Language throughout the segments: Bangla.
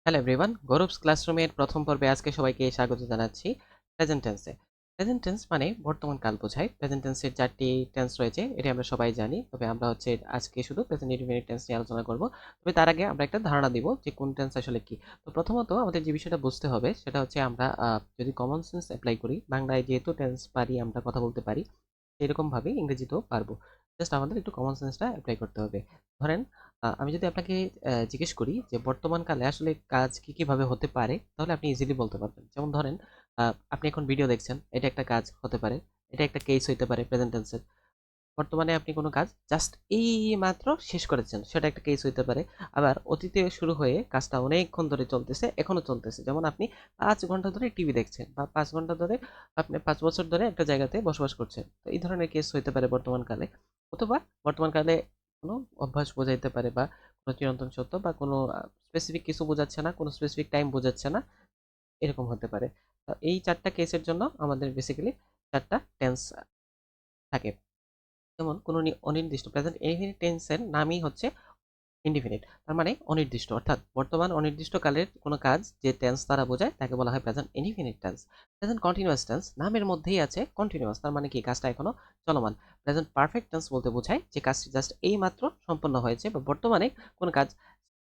হ্যালো এভরিওয়ান, গৌরবস ক্লাসরুমের প্রথম পর্বে আজকে সবাইকে স্বাগত জানাচ্ছি। প্রেজেন্ট টেন্সে প্রেজেন্ট টেন্স মানে বর্তমান কাল বোঝায়। প্রেজেন্ট টেন্সের 4টি টেন্স রয়েছে, এটি আমরা সবাই জানি। তবে আমরা আজকে শুধু প্রেজেন্ট ইনডিফিনিট টেন্স নিয়ে আলোচনা করব। তবে তার আগে আমরা একটা ধারণা দিব যে কোন টেন্স আসলে কি। তো প্রথমত আমাদের যে বিষয়টা বুঝতে হবে সেটা হচ্ছে আমরা যদি কমন সেন্স অ্যাপ্লাই করি, বাংলায় যেহেতু টেন্স পারি, আমরা কথা বলতে পারি, এরকমভাবে ইংরেজিতেও পারবো। জাস্ট আমাদের একটু কমন সেন্সটা অ্যাপ্লাই করতে হবে। ধরেন আমি যদি আপনাকে জিজ্ঞেস করি যে বর্তমান কালে আসলে কাজ কি কিভাবে হতে পারে, তাহলে আপনি ইজিলি বলতে পারবেন। যেমন ধরেন আপনি এখন ভিডিও দেখছেন, এটা একটা কাজ হতে পারে, এটা একটা কেস হইতে পারে প্রেজেন্ট টেন্সের। বর্তমানে আপনি কোনো কাজ জাস্ট এই মাত্র শেষ করেছেন, সেটা একটা কেস হইতে পারে। আবার অতীতে শুরু হয়ে কাজটা অনেকক্ষণ ধরে চলতেছে, এখনো চলতেছে। যেমন আপনি 5 ঘন্টা ধরে টিভি দেখছেন, বা 5 ঘন্টা ধরে, আপনি 5 বছর ধরে একটা জায়গাতে বসবাস করছেন। তো এই ধরনের কেস হইতে পারে বর্তমান কালে। অথবা বর্তমান কালে কোনো অভ্যাস বোঝাইতে পারে, বা কোনো চিরন্তন সত্য, বা কোনো স্পেসিফিক কিছু বোঝাচ্ছে না, কোনো স্পেসিফিক টাইম বোঝাচ্ছে না, এরকম হতে পারে। তো এই 4টা কেসের জন্য আমাদের বেসিক্যালি 4টা টেন্স থাকে। যেমন কোনো অনির্দিষ্ট প্রেজেন্ট ইনডিফিনিট টেন্সের নামই হচ্ছে ইনডিফিনিট, তার মানে অনির্দিষ্ট। অর্থাৎ বর্তমান অনির্দিষ্ট কালের কোনো কাজ যে টেন্স দ্বারা বোঝায় তাকে বলা হয় present indefinite tense. Present continuous tense নামের মধ্যেই আছে কন্টিনিউয়াস, তার মানে কি কাজটা এখনো চলমান। প্রেজেন্ট পারফেক্ট টেন্স বলতে বোঝায় যে কাজটি জাস্ট এই মাত্র সম্পন্ন হয়েছে, বা বর্তমানে কোনো কাজ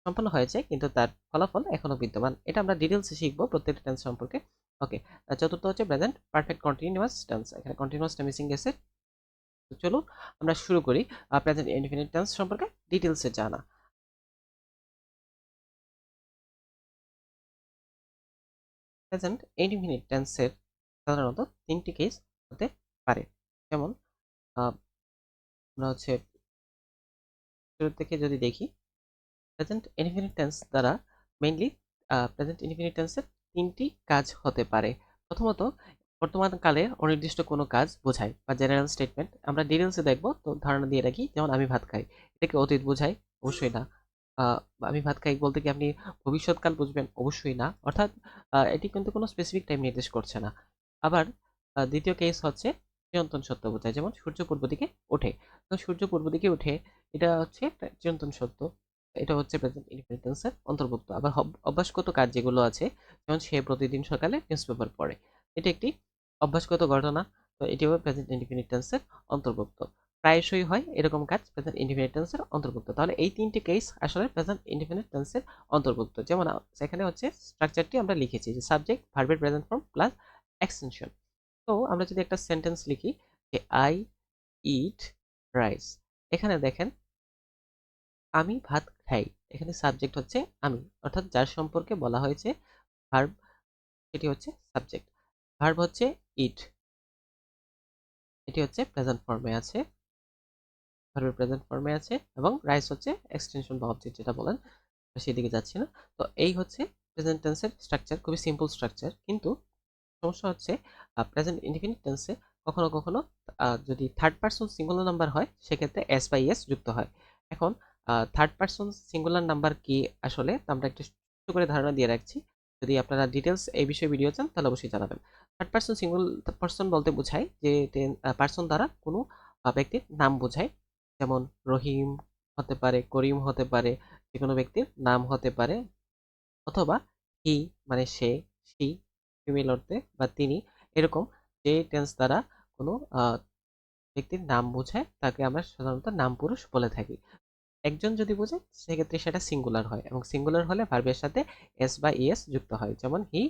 সম্পন্ন হয়েছে কিন্তু তার ফলাফল এখনো বিদ্যমান। এটা আমরা ডিটেলসে শিখবো প্রত্যেকটা টেন্স সম্পর্কে। ওকে, চতুর্থ হচ্ছে প্রেজেন্ট পারফেক্ট কন্টিনিউয়াস টেন্স। এখানে কন্টিনিউয়াসটা মিসিং গেছে। তো চলুন আমরা শুরু করি প্রেজেন্ট ইনডিফিনিট টেন্স সম্পর্কে ডিটেলসে জানা। প্রেজেন্ট ইনডিফিনিট টেন্সের সাধারণত 3টি কেস হতে পারে। যেমন আহ, আমরা শুরু থেকে যদি দেখি, প্রেজেন্ট ইনডিফিনিট টেন্স দ্বারা মেইনলি প্রেজেন্ট ইনডিফিনিট টেন্সের 3টি কাজ হতে পারে। প্রথমত, বর্তমান কালে অনির্দিষ্ট কোনো কাজ বোঝায়, বা জেনারেল স্টেটমেন্ট। আমরা ডিটেলসে দেখবো, তো ধারণা দিয়ে রাখি। যেমন আমি ভাত খাই, এটাকে অতীত বোঝায়? অবশ্যই না। আহ, আমি ভাত খাই বলতে কি আপনি ভবিষ্যৎকাল বুঝবেন? অবশ্যই না। অর্থাৎ এটি কিন্তু কোনো স্পেসিফিক টাইম নির্দেশ করছে না। আবার দ্বিতীয় কেস হচ্ছে চিরন্তন সত্য বোঝায়। যেমন সূর্য পূর্ব দিকে ওঠে, তো সূর্য পূর্ব দিকে ওঠে, এটা হচ্ছে একটা চিরন্তন সত্য। এটা হচ্ছে প্রেজেন্ট ইনডিফিনিট টেন্সের অন্তর্ভুক্ত। আবার অভ্যাসগত কাজ যেগুলো আছে, যেমন সে প্রতিদিন সকালে নিউজপেপার পড়ে, এটা একটি অভ্যাসগত ঘটনা। তো এটিও প্রেজেন্ট ইনডিফিনিট টেন্সের অন্তর্ভুক্ত। প্রায়শই হয় এরকম কাজ প্রেজেন্ট ইনডিফিনিট টেন্সের অন্তর্ভুক্ত। তাহলে এই 3টি কেস আসলে প্রেজেন্ট ইনডিফিনিট টেন্সের অন্তর্ভুক্ত। যেমন সেখানে হচ্ছে স্ট্রাকচারটি আমরা লিখেছি যে সাবজেক্ট, ভার্বের প্রেজেন্ট ফর্ম প্লাস এক্সটেনশন। তো আমরা যদি একটা সেন্টেন্স লিখি যে আই ইট রাইস, এখানে দেখেন আমি ভাত খাই, এখানে সাবজেক্ট হচ্ছে আমি, অর্থাৎ যার সম্পর্কে বলা হয়েছে ভার্ব, সেটি হচ্ছে সাবজেক্ট। ভার্ব হচ্ছে ইট, এটি হচ্ছে প্রেজেন্ট ফর্মে আছে, ভার্বের প্রেজেন্ট ফর্মে আছে। এবং রাইস হচ্ছে এক্সটেনশন বা অবজেক্ট, যেটা বলেন, সেদিকে যাচ্ছি না। তো এই হচ্ছে প্রেজেন্ট টেন্সের স্ট্রাকচার, খুবই সিম্পল স্ট্রাকচার। কিন্তু সমস্যা হচ্ছে প্রেজেন্ট ইনডিফিনিট টেন্সে কখনো কখনো যদি থার্ড পারসন সিঙ্গুলার নাম্বার হয়, সেক্ষেত্রে এস বাই এস যুক্ত হয়। এখন থার্ড পারসন সিঙ্গুলার নাম্বার কি আসলে, তা আমরা একটু ছোট করে ধারণা দিয়ে রাখছি। যদি আপনারা ডিটেলস এই বিষয়ে ভিডিও চান তাহলে অবশ্যই জানাবেন। থার্ড পারসন সিঙ্গুল পারসন বলতে বোঝায় যে পারসন দ্বারা কোনো ব্যক্তির নাম বোঝায়। যেমন রহিম হতে পারে, করিম হতে পারে, যে কোনো ব্যক্তির নাম হতে পারে। অথবা হি মানে সে, সি ফিমেল অর্থে, বা তিনি, এরকম যে টেন্স দ্বারা কোনো ব্যক্তির নাম বোঝায় তাকে আমরা সাধারণত নাম পুরুষ বলে থাকি। একজন যদি বোঝায় সেক্ষেত্রে সেটা সিঙ্গুলার হয়, এবং সিঙ্গুলার হলে ভার্বের সাথে এস বা ইএস যুক্ত হয়। যেমন হি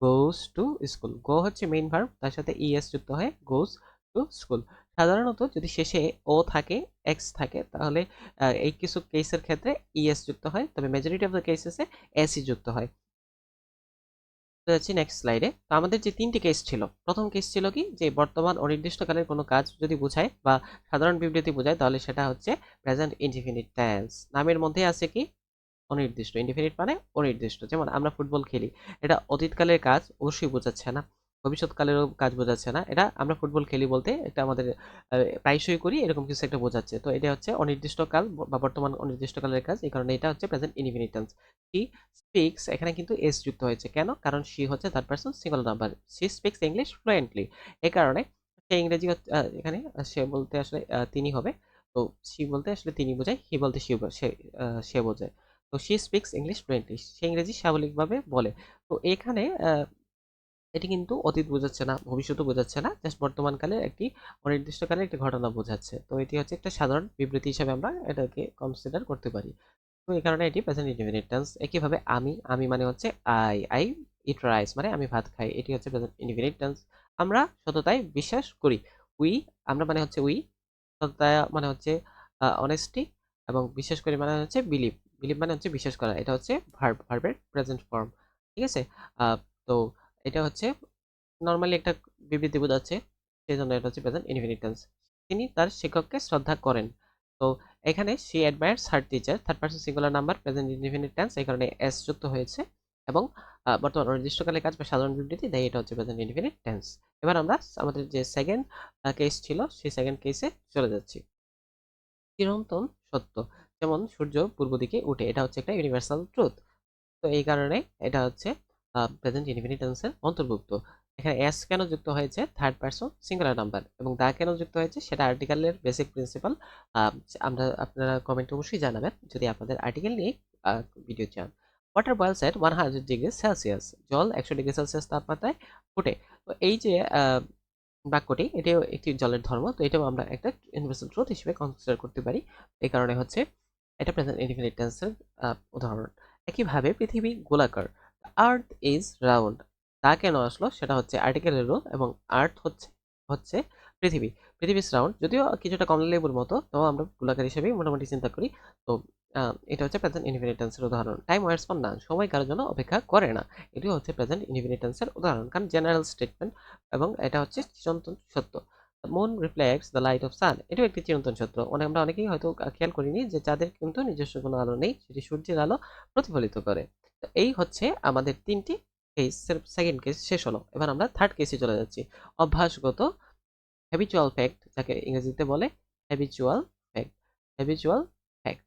গোস টু স্কুল, গো হচ্ছে মেইন ভার্ব, তার সাথে ইএস যুক্ত হয়, গোস টু স্কুল। সাধারণত যদি শেষে ও থাকে, এক্স থাকে, তাহলে এই কিছু কেসের ক্ষেত্রে ইএস যুক্ত হয়, তবে মেজরিটি অফ দ্য কেসেসে এসই যুক্ত হয়। যাচ্ছি নেক্সট স্লাইডে। তো আমাদের যে 3টি কেস ছিল, প্রথম কেস ছিল কি, যে বর্তমান অনির্দিষ্টকালের কোনো কাজ যদি বোঝায় বা সাধারণ বিবৃতি বোঝায়, তাহলে সেটা হচ্ছে প্রেজেন্ট ইনডিফিনিট টেন্স। নামের মধ্যে আছে কি, অনির্দিষ্ট। ইনডিফিনিট মানে অনির্দিষ্ট। যেমন আমরা ফুটবল খেলি, এটা অতীতকালের কাজ অবশ্যই বোঝাচ্ছে না, ভবিষ্যৎকালেরও কাজ বোঝাচ্ছে না। এটা আমরা ফুটবল খেলি বলতে এটা আমাদের প্রায়শই করি, এরকম কিছু একটা বোঝাচ্ছে। তো এটা হচ্ছে অনির্দিষ্টকাল বা বর্তমান অনির্দিষ্টকালের কাজ, এই কারণে এটা হচ্ছে present indefinite tense. She speaks, এখানে কিন্তু এস যুক্ত হয়েছে কেন? কারণ শি হচ্ছে third person singular number. She speaks English fluently, এই কারণে সে ইংরেজি এখানে সে বলতে আসলে তিনি হবে। তো শি বলতে আসলে তিনি বোঝায়, হি বলতে সে সে বোঝায়। তো শি স্পিক্স ইংলিশ ফ্লুয়েন্টলি, সে ইংরেজি স্বাভাবিকভাবে বলে। তো এখানে এটি কিন্তু অতীত বোঝাচ্ছে না, ভবিষ্যৎও বোঝাচ্ছে না, জাস্ট বর্তমানকালে একটি অনির্দিষ্টকালের একটি ঘটনা বোঝাচ্ছে। তো এটি হচ্ছে একটা সাধারণ বিবৃতি হিসেবে আমরা এটাকে কনসিডার করতে পারি। তো এই কারণে এটি প্রেজেন্ট ইনডেফিনিট টেন্স। একইভাবে আমি মানে হচ্ছে আই ইট রাইস, মানে আমি ভাত খাই, এটি হচ্ছে প্রেজেন্ট ইনডেফিনিট টেন্স। আমরা সততায় বিশ্বাস করি, উই, আমরা মানে হচ্ছে উই, সততা মানে হচ্ছে অনেস্টি, এবং বিশ্বাস করি মানে হচ্ছে বিলিভ, বিলিভ মানে হচ্ছে বিশ্বাস করা, এটা হচ্ছে ভার্বের প্রেজেন্ট ফর্ম। ঠিক আছে। তো এটা হচ্ছে নর্মালি একটা বিবৃতি বোঝাচ্ছে, সেই জন্য এটা হচ্ছে প্রেজেন্ট ইনডেফিনিট টেন্স। তিনি তার শিক্ষককে শ্রদ্ধা করেন। তো এখানে she admires her teacher, third person singular number, present indefinite tense, এই কারণে এস যুক্ত হয়েছে, এবং বর্তমান অনির্দিষ্টকালের কাজ বা সাধারণ বিবৃতি দেয়, এটা হচ্ছে প্রেজেন্ট ইনডেফিনিট টেন্স। এবার আমরা আমাদের যে সেকেন্ড কেস ছিল সেই সেকেন্ড কেসে চলে যাচ্ছি। চিরন্তন সত্য, যেমন সূর্য পূর্ব দিকে উঠে, এটা হচ্ছে একটা ইউনিভার্সাল ট্রুথ। তো এই কারণে এটা হচ্ছে প্রেজেন্ট ইনফিনিট টেন্সের অন্তর্ভুক্ত। এখানে এস কেন যুক্ত হয়েছে, থার্ড পারসন সিঙ্গুলার নাম্বার, এবং দা কেন যুক্ত হয়েছে সেটা আর্টিকেলের বেসিক প্রিন্সিপাল। আপনারা কমেন্টে অবশ্যই জানাবেন যদি আপনাদের আর্টিকেল নিয়ে ভিডিও চান। ওয়াটার বয়েলস এট 100 ডিগ্রি সেলসিয়াস, জল 100 ডিগ্রি সেলসিয়াস তাপমাত্রায় ফুটে। তো এই যে বাক্যটি, এটিও একটি জলের ধর্ম, তো এটাও আমরা একটা ইউনিভার্সাল ট্রুথ হিসেবে কনসিডার করতে পারি। এই কারণে হচ্ছে এটা প্রেজেন্ট ইনডিফিনিট টেন্সের উদাহরণ। একইভাবে পৃথিবী গোলাকার, আর্থ ইজ রাউন্ড, তা কেন আসলো সেটা হচ্ছে আর্টিকেলের রূল, এবং আর্থ হচ্ছে হচ্ছে পৃথিবী, পৃথিবী ইজ রাউন্ড, যদিও কিছুটা কমলা লেবুর মতো, তো আমরা গোলাকার হিসেবেই মোটামুটি চিন্তা করি। তো এটা হচ্ছে প্রেজেন্ট ইনডিফিনিট টেন্সের উদাহরণ। টাইম ওয়েটস ফর নান, সময় কারোর জন্য অপেক্ষা করে না, এটিও হচ্ছে প্রেজেন্ট ইনডিফিনিট টেন্সের উদাহরণ, কারণ জেনারেল স্টেটমেন্ট, এবং এটা হচ্ছে চিরন্তন সত্য। Moon reflects the light of sun, এটাও একটি চিরন্তন সত্য। আমরা অনেকেই হয়তো খেয়াল করিনি যে চাঁদের কিন্তু নিজস্ব কোনো আলো নেই, সেটি সূর্যের আলো প্রতিফলিত করে। তো এই হচ্ছে আমাদের তিনটি কেস, সেকেন্ড কেস শেষ হলো। এবার আমরা থার্ড কেসে চলে যাচ্ছি। অভ্যাসগত, হ্যাবিচুয়াল ফ্যাক্ট, যাকে ইংরেজিতে বলে হ্যাবিচুয়াল ফ্যাক্ট, হ্যাবিচুয়াল ফ্যাক্ট।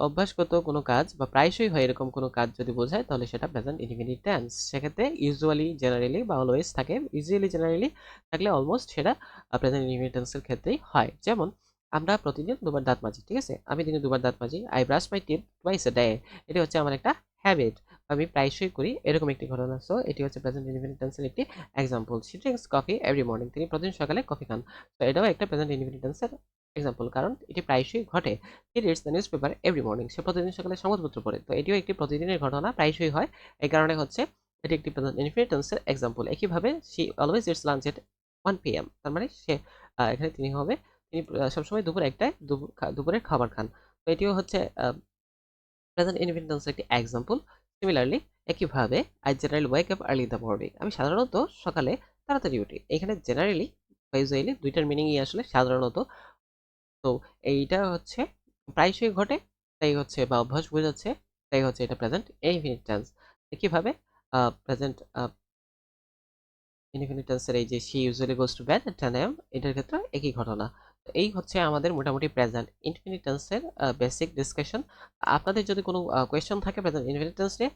অভ্যাসগত কোনো কাজ বা প্রায়শই হয় এরকম কোনো কাজ যদি বোঝায়, তাহলে সেটা প্রেজেন্ট ইনডিফিনিট টেন্স। সেক্ষেত্রে ইউজুয়ালি, জেনারেলি বা অলওয়েজ থাকে, ইউজুয়ালি জেনারেলি থাকলে অলমোস্ট সেটা প্রেজেন্ট ইনডিফিনিট টেন্সের ক্ষেত্রেই হয়। যেমন আমরা প্রতিদিন দুবার দাঁত মাজি, ঠিক আছে, আমি দিনে দুবার দাঁত মাজি, I brush my teeth twice a day, এটি হচ্ছে আমার একটা হ্যাবিট, আমি প্রায়শই করি এরকম একটি ঘটনা। সো এটি হচ্ছে প্রেজেন্ট ইনডিফিনিট টেন্সের একটি example. She drinks coffee every morning, তিনি প্রতিদিন সকালে কফি খান। তো এটাও একটা প্রেজেন্ট ইনডিফিনিট টেন্সের এক্সাম্পল, কারণ এটি প্রায়শই ঘটে। He reads the newspaper every morning, সে প্রতিদিন সকালে সংবাদপত্র পড়ে। তো এটিও একটি প্রতিদিনের ঘটনা, প্রায়শই হয়, এই কারণে হচ্ছে এটি একটি প্রেজেন্ট ইনডিফিনিট টেন্সের এক্সাম্পল। একইভাবে she always it's lunch at 1 PM, তার মানে সে এখানে তিনি সবসময় দুপুর একটায় দুপুরের খাবার খান। তো এটিও হচ্ছে প্রেজেন্ট ইনডিফিনিট টেন্সের একটি এক্সাম্পল। সিমিলারলি, একইভাবে I generally wake up early in the morning, আমি সাধারণত সকালে তাড়াতাড়ি উঠি। এখানে জেনারেলি বা ইউজুয়ালি দুইটার মিনিংই আসলে সাধারণত। তো এইটা হচ্ছে প্রায়শই ঘটে, তাই হচ্ছে বা অভ্যাস বোঝাচ্ছে, তাই হচ্ছে এটা প্রেজেন্ট ইনডিফিনিট টেন্স। একইভাবে প্রেজেন্ট ইনডিফিনিট টেন্সের এই যে she usually goes to bed at 10 AM, এটার ক্ষেত্রে একই ঘটনা। তো এই হচ্ছে আমাদের মোটামুটি প্রেজেন্ট ইনডিফিনিট টেন্সের বেসিক ডিসকাশন। আপনাদের যদি কোনো কোয়েশ্চেন থাকে প্রেজেন্ট ইনডিফিনিট টেন্স নিয়ে,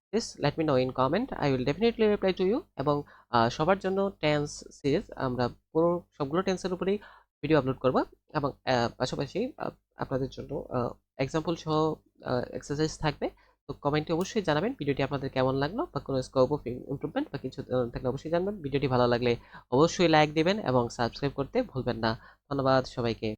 please let me know in comment, I will definitely reply to you. এবং সবার জন্য টেন্স সিরিজ আমরা পুরো সবগুলো টেন্সের উপরেই ভিডিও আপলোড করব, এবং পাশাপাশি আপনাদের জন্য এক্সাম্পল সহ এক্সারসাইজ থাকবে। তো কমেন্টে অবশ্যই জানাবেন ভিডিওটি আপনাদের কেমন লাগলো, বা কোনো স্কোপ অফ ইমপ্রুভমেন্ট বা কিছু থাকলে অবশ্যই জানাবেন। ভিডিওটি ভালো লাগলে অবশ্যই লাইক দিবেন এবং সাবস্ক্রাইব করতে ভুলবেন না। ধন্যবাদ সবাইকে।